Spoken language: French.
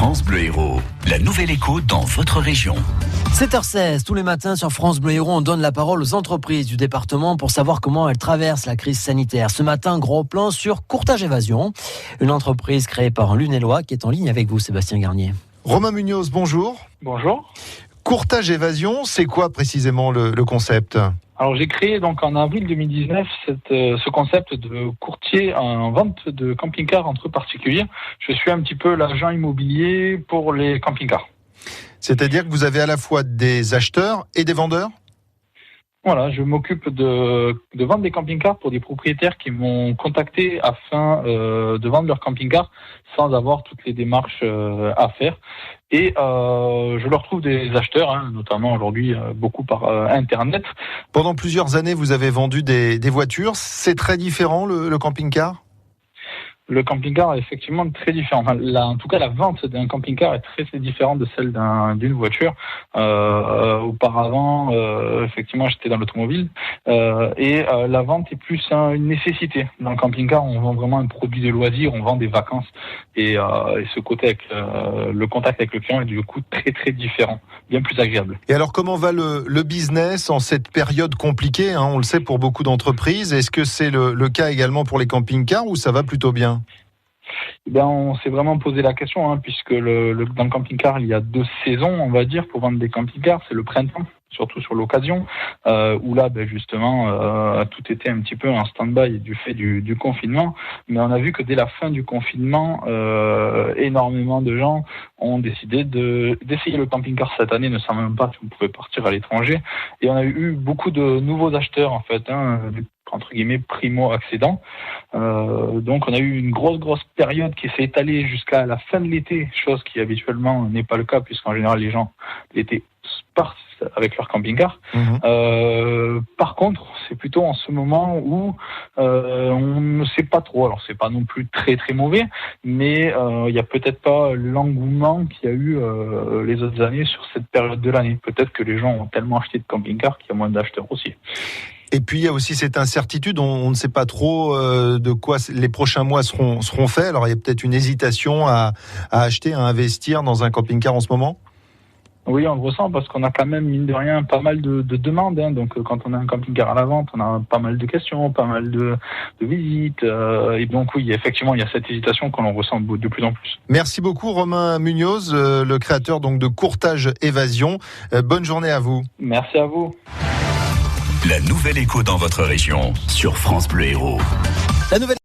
France Bleu Héros, la nouvelle écho dans votre région. 7h16, tous les matins sur France Bleu Héros, on donne la parole aux entreprises du département pour savoir comment elles traversent la crise sanitaire. Ce matin, gros plan sur Courtage Évasion, une entreprise créée par un Lunélois qui est en ligne avec vous, Sébastien Garnier. Romain Munoz, bonjour. Bonjour. Courtage Évasion, c'est quoi précisément le concept ? Alors j'ai créé donc en avril 2019 ce concept de courtier en vente de camping-cars entre particuliers. Je suis un petit peu l'agent immobilier pour les camping-cars. C'est-à-dire que vous avez à la fois des acheteurs et des vendeurs ? Voilà, je m'occupe de vendre des camping-cars pour des propriétaires qui m'ont contacté afin de vendre leur camping-car sans avoir toutes les démarches à faire. Et je leur trouve des acheteurs, notamment aujourd'hui beaucoup par Internet. Pendant plusieurs années, vous avez vendu des voitures. C'est très différent le camping-car ? Le camping-car est effectivement très différent. En tout cas, la vente d'un camping-car est très différente de celle d'une voiture. Auparavant, effectivement, j'étais dans l'automobile et la vente est plus une nécessité. Dans le camping-car, on vend vraiment un produit de loisir, on vend des vacances et ce côté avec le contact avec le client est du coup très très différent, bien plus agréable. Et alors, comment va le business en cette période compliquée, on le sait pour beaucoup d'entreprises. Est-ce que c'est le cas également pour les camping-cars ou ça va plutôt bien ? On s'est vraiment posé la question, puisque dans le camping-car, il y a 2 saisons, on va dire, pour vendre des camping-cars. C'est le printemps, surtout sur l'occasion, où là, justement, tout était un petit peu en stand-by du fait du confinement. Mais on a vu que dès la fin du confinement, énormément de gens ont décidé d'essayer le camping-car cette année, ne savant même pas qu'on pouvait partir à l'étranger. Et on a eu beaucoup de nouveaux acheteurs, en fait, entre guillemets primo-accédants. Donc on a eu une grosse période qui s'est étalée jusqu'à la fin de l'été, chose qui habituellement n'est pas le cas puisqu'en général les gens l'été partent avec leur camping-car. Par contre, c'est plutôt en ce moment où on ne sait pas trop. Alors c'est pas non plus très très mauvais, mais il y a peut-être pas l'engouement qu'il y a eu les autres années sur cette période de l'année. Peut-être que les gens ont tellement acheté de camping-car qu'il y a moins d'acheteurs aussi. Et puis il y a aussi cette incertitude, on ne sait pas trop de quoi les prochains mois seront faits. Alors il y a peut-être une hésitation à acheter, à investir dans un camping-car en ce moment ? Oui, on le ressent parce qu'on a quand même, mine de rien, pas mal de demandes. Donc quand on a un camping-car à la vente, on a pas mal de questions, pas mal de visites. Et donc oui, effectivement, il y a cette hésitation qu'on en ressent de plus en plus. Merci beaucoup Romain Munoz, le créateur donc de Courtage Évasion. Bonne journée à vous. Merci à vous. La nouvelle écho dans votre région sur France Bleu Héros. La nouvelle